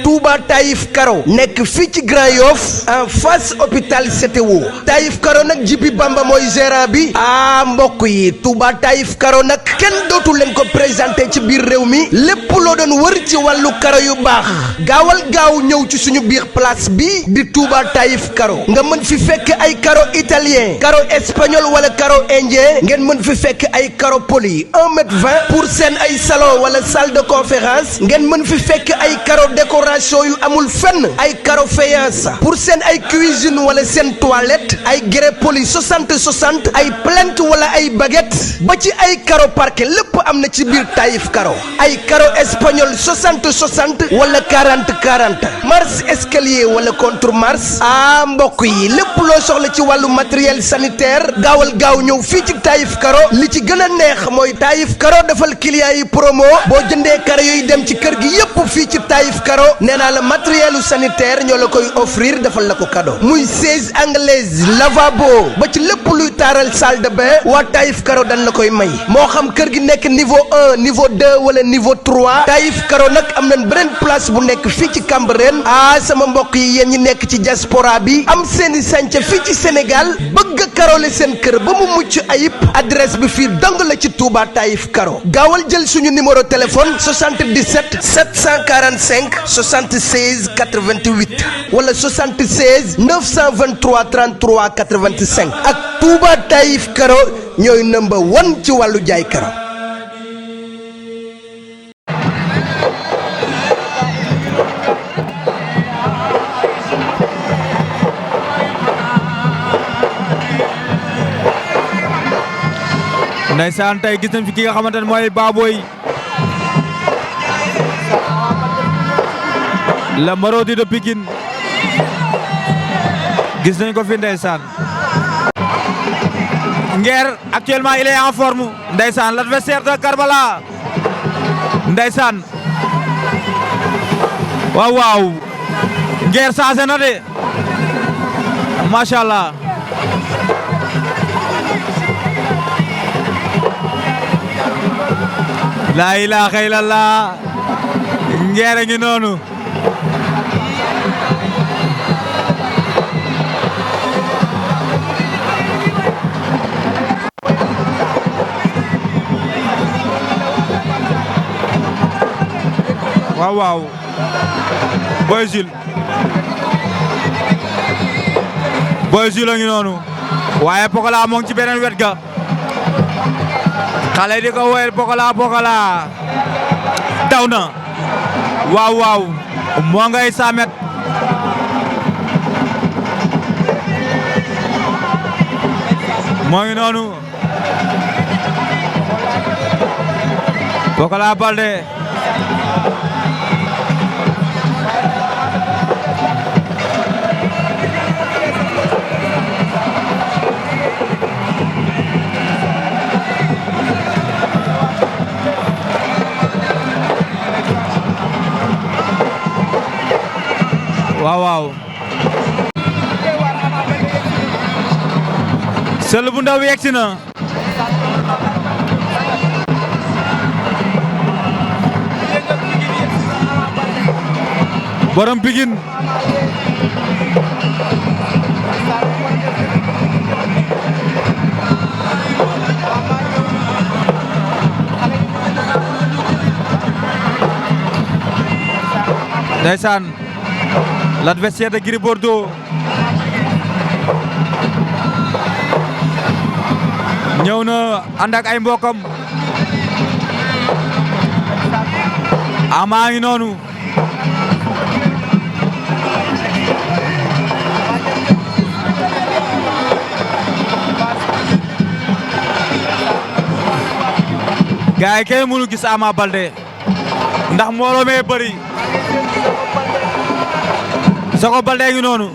Touba Taïf Karo nekk fii ci Grand Yoff en face hôpital CTO Taïf Karo nag Jibi Bamba mooy gérant bi mbokk yi Touba Taïf Karo nag kenn dootu leen ko présenté ci biir réew mi lépp loo doon wër ci wàllu karo yu baax gaawal gaaw ñëw ci suñu biir place bi di Touba Taïf Karo nga mën fi fekk ay karo italien karo espagnol wala karo indien ngeen mën fi fekk ay karo poli 1,20 m pour seen ay salon wala salle de conférence ngeen mën fi fekk ay karo décoration yu amul fenn ay karo faïence pour seen ay cuisine wala seen toilette ay grès poli 60 ay plinthe wala ay baguette ba ci ay karo parquet lépp am na ci biir Taïf Karo ay karo espagnol 60 wala 40 marche escalier wala contre marche mbokk yi lépp loo soxla ci wàllu matériel sanitaire gaawal gaaw ñëw fii ci Taïf Karo li ci gën a neex mooy Taïf Karo defal client yi promo boo jëndee karo yooyu dem ci kër gi yépp fii ci Taïf Karo nee naa la matériel sanitaire ñoo la koy offrir defal la ko cadeau muy siège anglaise lavabo ba ci lépp luy taaral salle de bain waa Taïf Karo dañ la koy may moo xam kër gi nekk niveau 1 niveau 2 wala niveau 3 Taïf Karo nag am nañ beneen place bu nekk fii ci Cambérène sama mbokk yi yéen ñi nekk ci diaspora bi am seeni sànca fii ci Sénégal bëgg a karole seen kër ba mu mucc ayib adresse bi fii dong la ci Touba Taïf Karo gaawal jël suñu numéro téléphone 77 745 76 88 wala 76 923 33 85 ak Touba Taïf Karo ñooy number 1 ci wàllu jaay karo. Ndeysaan tey gis nañ fi ki nga xamante ne mooy Baboy le Marodi de Pikine gis nañ ko fi ndeysaan Nguer actuellement il est en forme ndeysaan l'adversaire de Karbala ndeysaan waaw Nguer changé na de machallah la ilaha illallah Nguer a ngi noonu waaw Boy Jules a ngi noonu waaye Pokola moo ngi ci beneen wet ga xale di ko woyal Pokola daw na waaw moo ngay 100 mètres moo ngi noonu Pokola Baldé waaw Seul bu ndaw yegsi na borom Pikine ndeysaan l'adversaire de Gris Bordeaux ñëw na ànd ak ay mbokam Ama ngi noonu gaay kay mënu gis Ama Baldé ndax mbooloo mee bëri Soko Baldé ngi noonu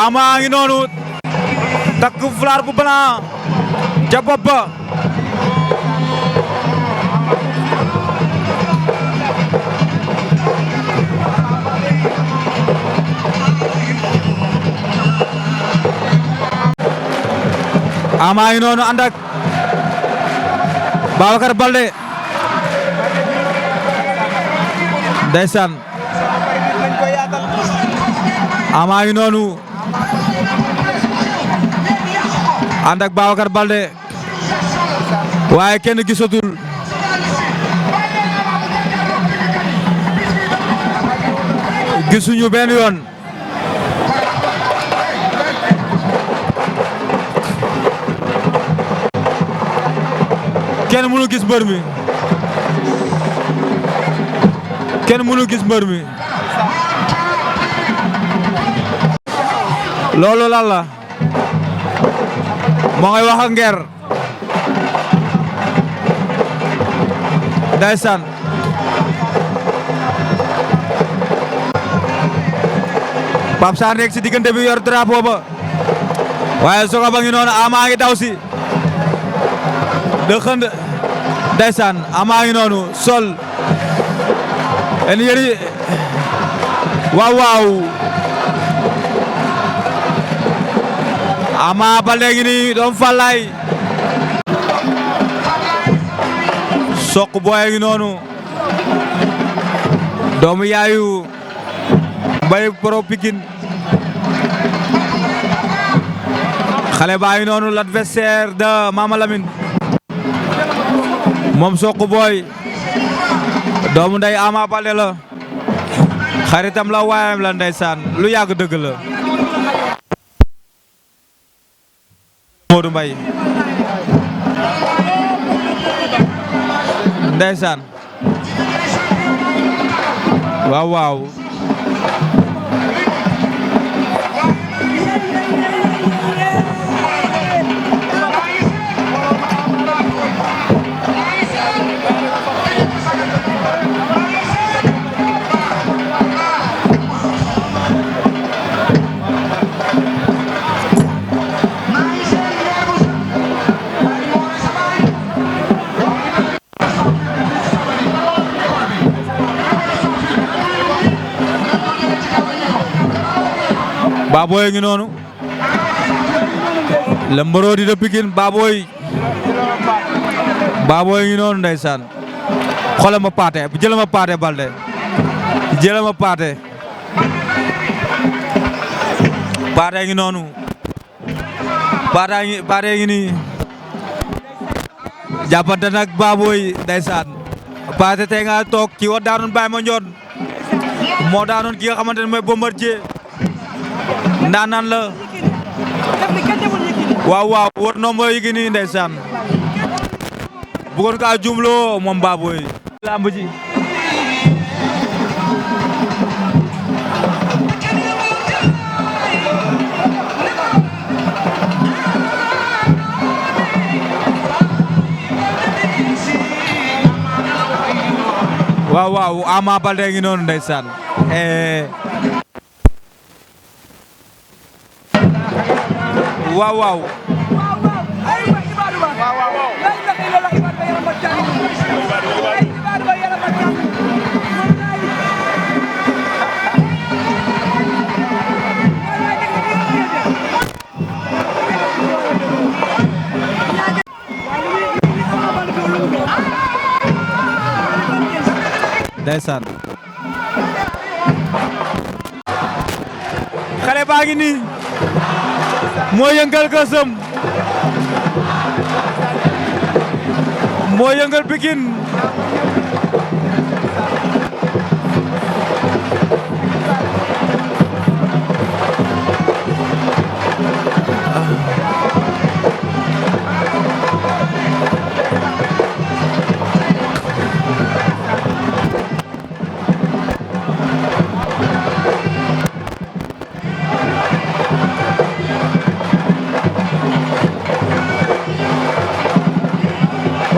Ama ngi noonu takk fulaar bu blanc ca bopp ba Ama ngi noonu ànd ak Babacar Baldé ndeysaan Ama ngi noonu ànd ak Babacar Baldé waaye kenn gisatul gisuñu benn yoon kenn mënu gis mbër mi kenn mënu gis mbër mi loolu lan la moo ngay wax ak Nguer ndeysaan Pape Sarr nekk si diggante bi yor drapeau ba waaye Sokh ba ngi noonu Ama ngi daw si de xënd ndeysaan Ama ngi noonu sol en yëri waaw waaw Ama Baldé ngi nii doom Fallaye Sokh booy ngi noonu doomu yaayu Mbaye Pro Pikine xale baa ngi noonu l'adversaire de Mama Lamine moom Sokh booy doomu ndey Ama Baldé la xaritam la waayam la ndeysaan lu yàgg dëgg la Modou Mbaye ndeysaan waaw waaw Baboy ngi noonu le Marodi de Pikine Baboy ngi noonu ndeysaan xoolal ma paate jëlal ma paate Baldé jëlal ma paate ngi noonu paate ngi nii jàppante nag Baboy ndeysaan paate tey nga toog ki wa daanoon Baye Mandione moo daanoon ki nga xamante ne mooy Bombardier ndaanaan la waaw waaw war nomba Yékini ndeysaan bëggoon ka jumloo moom Baboy lamb ji waaw waaw Ama Baldé ngi noonu ndeysaan waaw waaw ndeysaan xale baa ngi nii moo yëngal Kësëm moo yëngal Pikine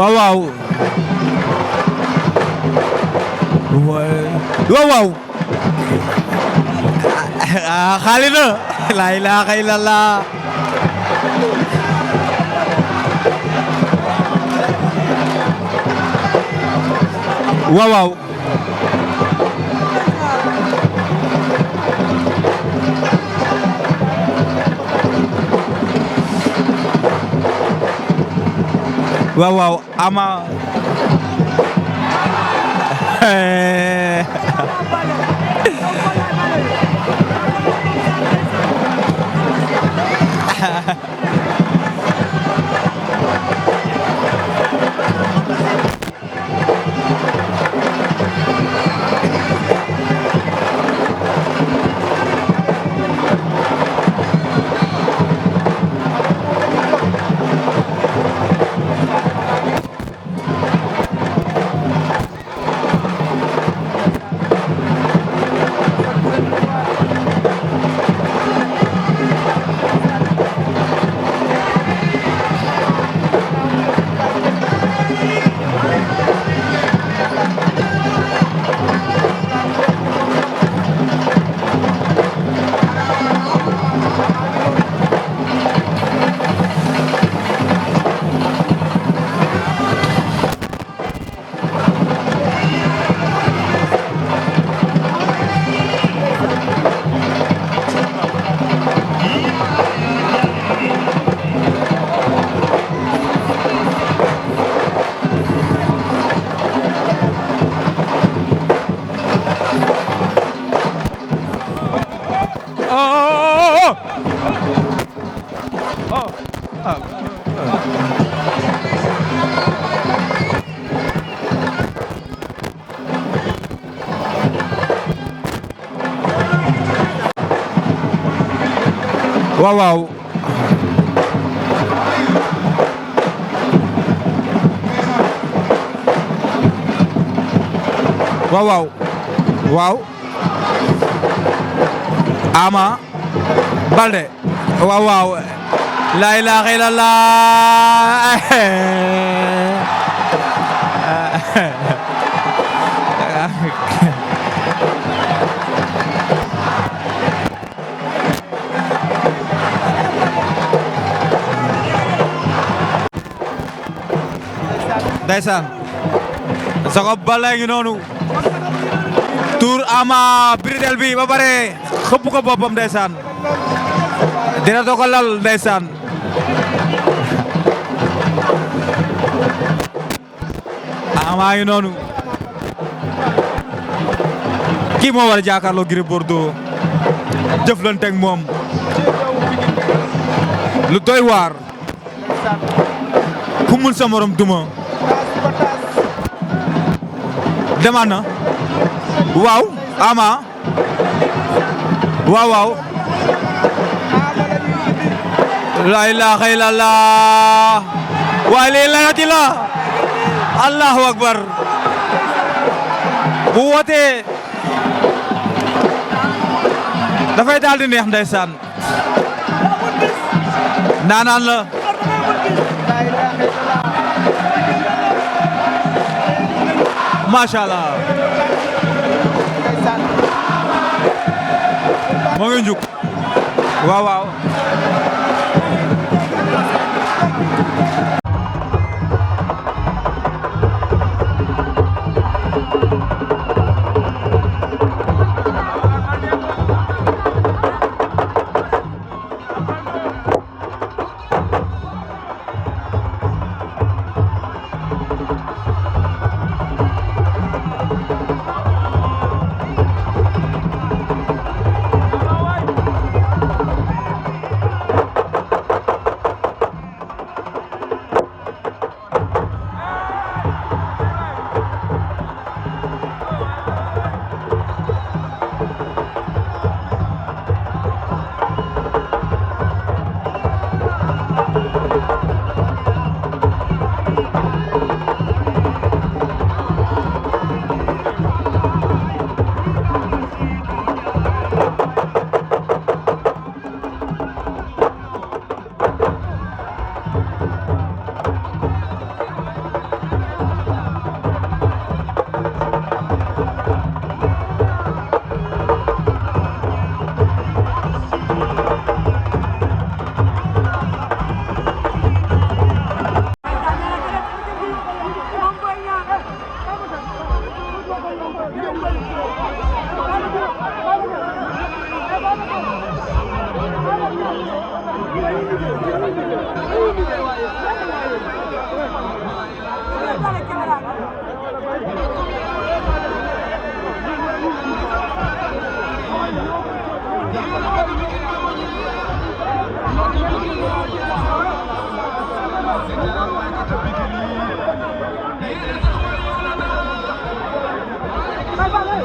waaw waaw waaw waaw xaali na la ilaha illallah waaw waaw waaw waaw Ama waaw waaw waaw waaw waaw Ama Baldé waaw waaw la ilaha illallah ndeysaan Jacob Baldé ngi noonu tour Ama bridel bi ba pare xëpp ko boppam ndeysaan dina to ko lal ndeysaan Ama ngi noonu kii moo war a jàkkaarloo Gris Bordeaux jëflante ak moom lu doy waar ku mun sa morom duma demaat na waaw Ama waaw waaw la ilaha illallah waay lii layati la allahu akbar bu wootee dafay daal di neex ndeysaan naanaan la macha allah moo ngi njuk waaw waaw Omar,